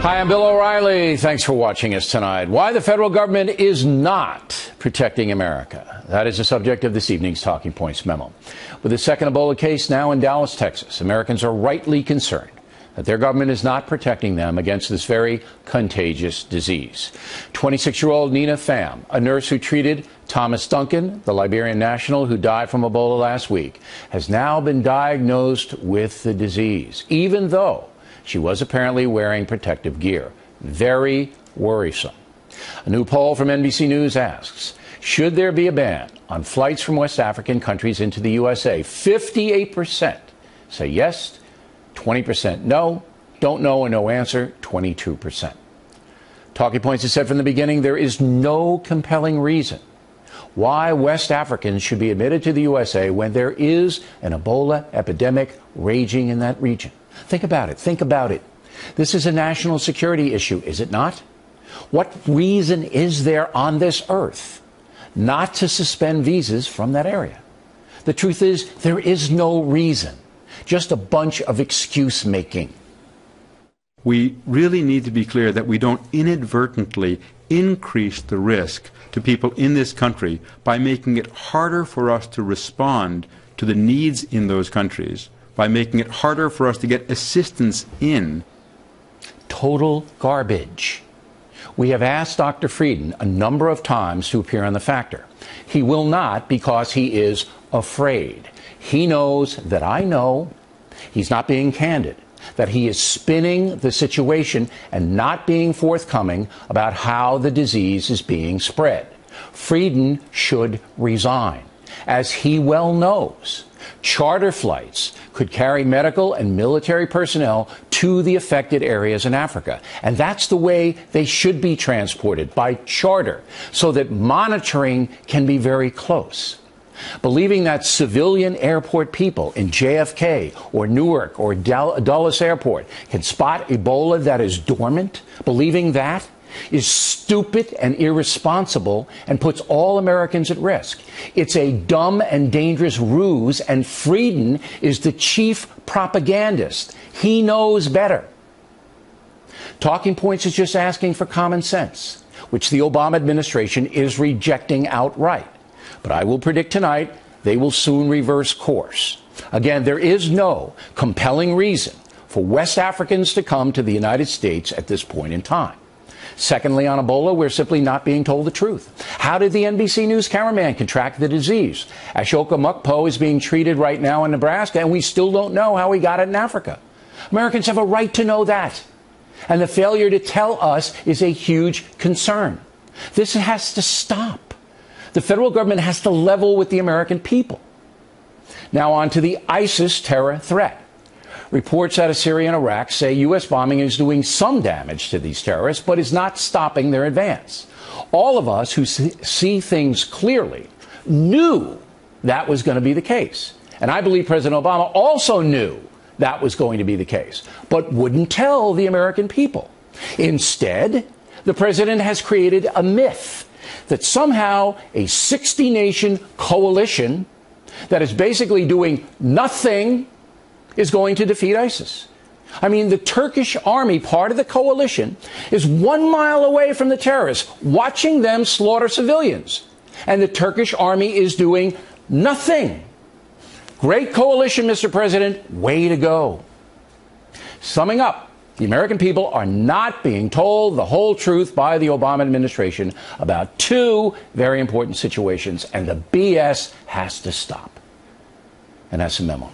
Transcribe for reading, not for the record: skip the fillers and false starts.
Hi, I'm Bill O'Reilly. Thanks for watching us tonight. Why the federal government is not protecting America. That is the subject of this evening's Talking Points memo. With the second Ebola case now in Dallas, Texas, Americans are rightly concerned that their government is not protecting them against this very contagious disease. 26-year-old Nina Pham, a nurse who treated Thomas Duncan, the Liberian national who died from Ebola last week, has now been diagnosed with the disease, even though she was apparently wearing protective gear. Very worrisome. A new poll from NBC News asks, should there be a ban on flights from West African countries into the USA? 58% say yes, 20% no, don't know or no answer, 22%. Talking Points has said from the beginning there is no compelling reason why West Africans should be admitted to the USA when there is an Ebola epidemic raging in that region. Think about it. Think about it. This is a national security issue, is it not? What reason is there on this earth not to suspend visas from that area? The truth is, there is no reason. Just a bunch of excuse making. We really need to be clear that we don't inadvertently increase the risk to people in this country by making it harder for us to respond to the needs in those countries, by making it harder for us to get assistance in. Total garbage. We have asked Dr. Frieden a number of times to appear on The Factor. He will not because he is afraid. He knows that I know. He's not being candid, that he is spinning the situation and not being forthcoming about how the disease is being spread. Frieden should resign. As he well knows, charter flights could carry medical and military personnel to the affected areas in Africa. And that's the way they should be transported, by charter, so that monitoring can be very close. Believing that civilian airport people in JFK or Newark or Dulles Airport can spot Ebola that is dormant, believing that is stupid and irresponsible and puts all Americans at risk. It's a dumb and dangerous ruse, and Frieden is the chief propagandist. He knows better. Talking Points is just asking for common sense, which the Obama administration is rejecting outright. But I will predict tonight they will soon reverse course. Again, there is no compelling reason for West Africans to come to the United States at this point in time. Secondly, on Ebola, we're simply not being told the truth. How did the NBC News cameraman contract the disease? Ashoka Mukpo is being treated right now in Nebraska, and we still don't know how he got it in Africa. Americans have a right to know that. And the failure to tell us is a huge concern. This has to stop. The federal government has to level with the American people. Now on to the ISIS terror threat. Reports out of Syria and Iraq say U.S. bombing is doing some damage to these terrorists, but is not stopping their advance. All of us who see things clearly knew that was going to be the case. And I believe President Obama also knew that was going to be the case, but wouldn't tell the American people. Instead, the president has created a myth that somehow a 60-nation coalition that is basically doing nothing is going to defeat ISIS. I mean, the Turkish army, part of the coalition, is 1 mile away from the terrorists, watching them slaughter civilians. And the Turkish army is doing nothing. Great coalition, Mr. President. Way to go. Summing up, the American people are not being told the whole truth by the Obama administration about two very important situations, and the BS has to stop. And that's a memo.